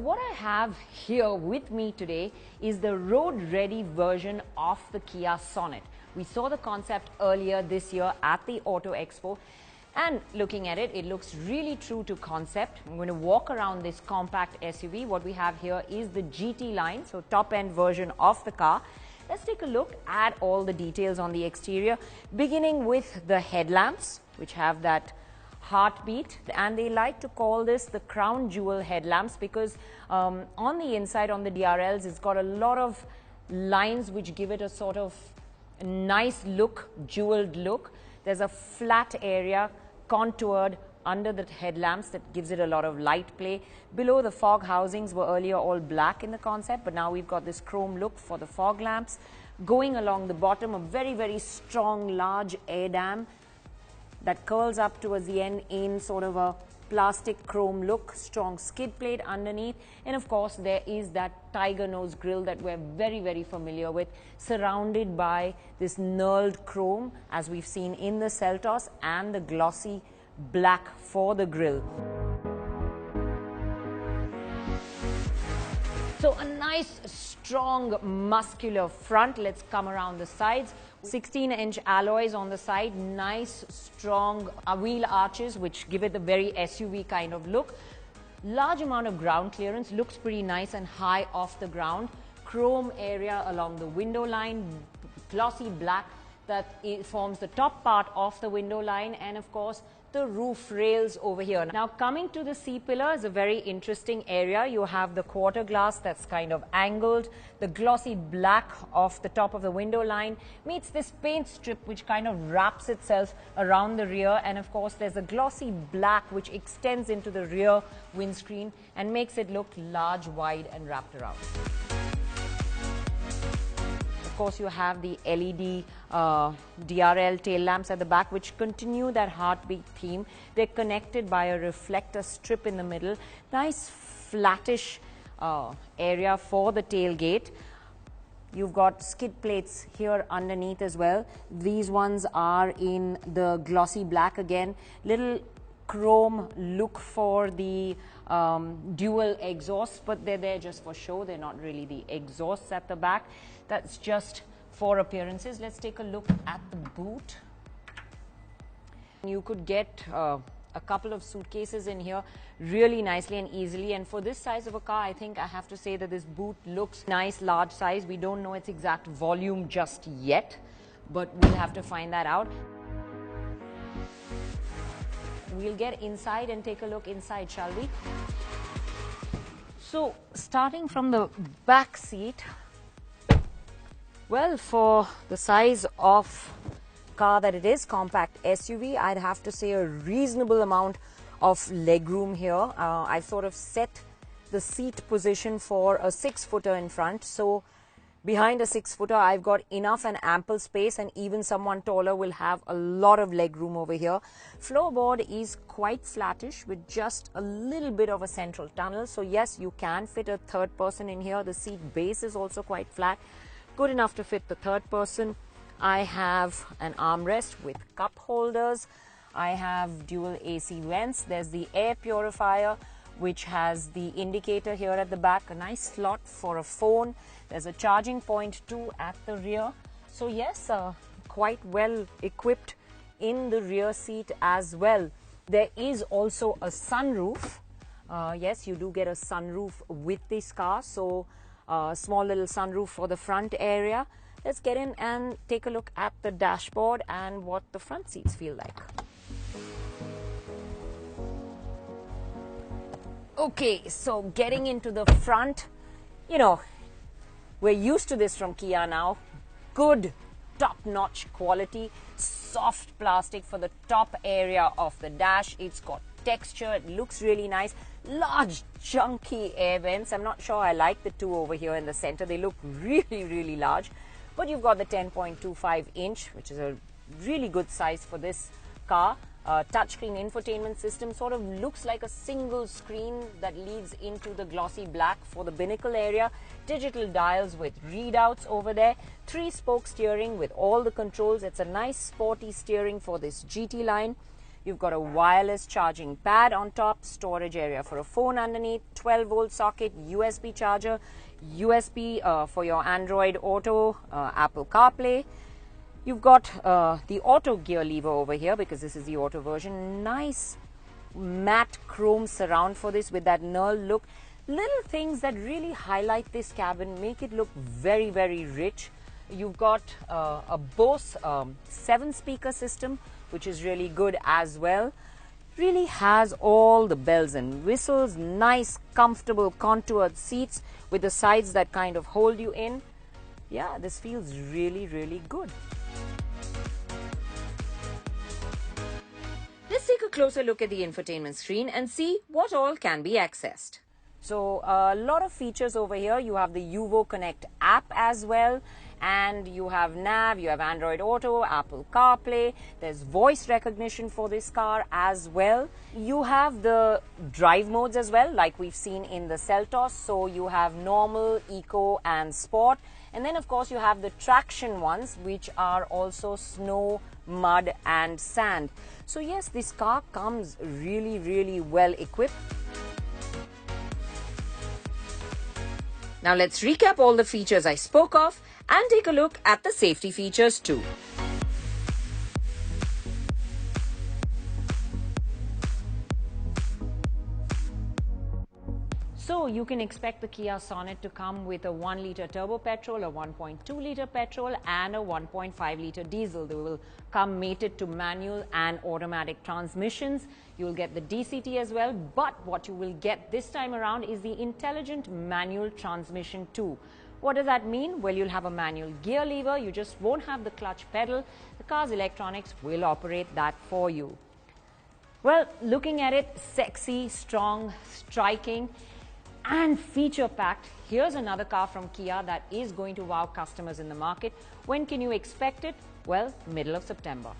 what I have here with me today is the road-ready version of the Kia Sonet. We saw the concept earlier this year at the Auto Expo, and looking at it, it looks really true to concept. I'm going to walk around this compact SUV. What we have here is the GT line, so top-end version of the car. Let's take a look at all the details on the exterior, beginning with the headlamps, which have that heartbeat, and they like to call this the crown jewel headlamps because on the inside, on the DRLs, it's got a lot of lines which give it a sort of nice look, jeweled look. There's a flat area contoured under the headlamps that gives it a lot of light play. Below, the fog housings were earlier all black in the concept, but now we've got this chrome look for the fog lamps. Going along the bottom, a very, very strong, large air dam that curls up towards the end in sort of a plastic chrome look, strong skid plate underneath, and of course there is that tiger nose grille that we're very, very familiar with, surrounded by this knurled chrome as we've seen in the Seltos, and the glossy black for the grille. So a nice, strong, muscular front. Let's come around the sides. 16-inch alloys on the side, nice, strong wheel arches which give it a very SUV kind of look. Large amount of ground clearance, looks pretty nice and high off the ground. Chrome area along the window line, glossy black that forms the top part of the window line, and of course the roof rails over here. Now coming to the C-pillar is a very interesting area. You have the quarter glass that's kind of angled, the glossy black off the top of the window line meets this paint strip which kind of wraps itself around the rear, and of course there's a glossy black which extends into the rear windscreen and makes it look large, wide and wrapped around. Of course, you have the LED DRL tail lamps at the back which continue that heartbeat theme. They're connected by a reflector strip in the middle. Nice flattish area for the tailgate. You've got skid plates here underneath as well. These ones are in the glossy black again. Little chrome look for the dual exhausts, but they're there just for show. They're not really the exhausts at the back. That's just for appearances. Let's take a look at the boot. You could get a couple of suitcases in here really nicely and easily, and for this size of a car, I think I have to say that this boot looks nice, large size. We don't know its exact volume just yet, but we'll have to find that out. We'll get inside and take a look inside, shall we? So, starting from the back seat, well, for the size of car that it is, compact SUV, I'd have to say a reasonable amount of legroom here. I've sort of set the seat position for a 6-footer in front, so behind a 6-footer, I've got enough and ample space, and even someone taller will have a lot of leg room over here. Floorboard is quite flattish with just a little bit of a central tunnel. So yes, you can fit a third person in here. The seat base is also quite flat, good enough to fit the third person. I have an armrest with cup holders. I have dual AC vents. There's the air purifier, which has the indicator here at the back, a nice slot for a phone. There's a charging point too at the rear. So yes, quite well equipped in the rear seat as well. There is also a sunroof. Yes, you do get a sunroof with this car. So small little sunroof for the front area. Let's get in and take a look at the dashboard and what the front seats feel like. Okay, so getting into the front, you know, we're used to this from Kia now. Good, top-notch quality, soft plastic for the top area of the dash. It's got texture, it looks really nice. Large, chunky air vents. I'm not sure I like the two over here in the center. They look really, really large. But you've got the 10.25 inch, which is a really good size for this car. Touchscreen infotainment system, sort of looks like a single screen that leads into the glossy black for the binnacle area. Digital dials with readouts over there. 3-spoke steering with all the controls. It's a nice sporty steering for this GT line. You've got a wireless charging pad on top, storage area for a phone underneath, 12-volt socket, USB charger, USB for your Android Auto, Apple CarPlay. You've got the auto gear lever over here because this is the auto version. Nice matte chrome surround for this with that knurled look. Little things that really highlight this cabin, make it look very, very rich. You've got a Bose 7-speaker system, which is really good as well. Really has all the bells and whistles, nice, comfortable, contoured seats with the sides that kind of hold you in. Yeah, this feels really, really good. Let's take a closer look at the infotainment screen and see what all can be accessed. So a lot of features over here. You have the Uvo Connect app as well, and you have nav, you have Android Auto, Apple CarPlay, there's voice recognition for this car as well. You have the drive modes as well, like we've seen in the Seltos. So you have normal, eco and sport, and then of course you have the traction ones, which are also snow, mud and sand. So yes, this car comes really, really well equipped. Now let's recap all the features I spoke of and take a look at the safety features too. So you can expect the Kia Sonet to come with a 1-liter turbo petrol, a 1.2-liter petrol and a 1.5-liter diesel. They will come mated to manual and automatic transmissions. You will get the DCT as well, but what you will get this time around is the intelligent manual transmission too. What does that mean? Well, you'll have a manual gear lever, you just won't have the clutch pedal. The car's electronics will operate that for you. Well, looking at it, sexy, strong, striking and feature-packed. Here's another car from Kia that is going to wow customers in the market. When can you expect it? Well, middle of September.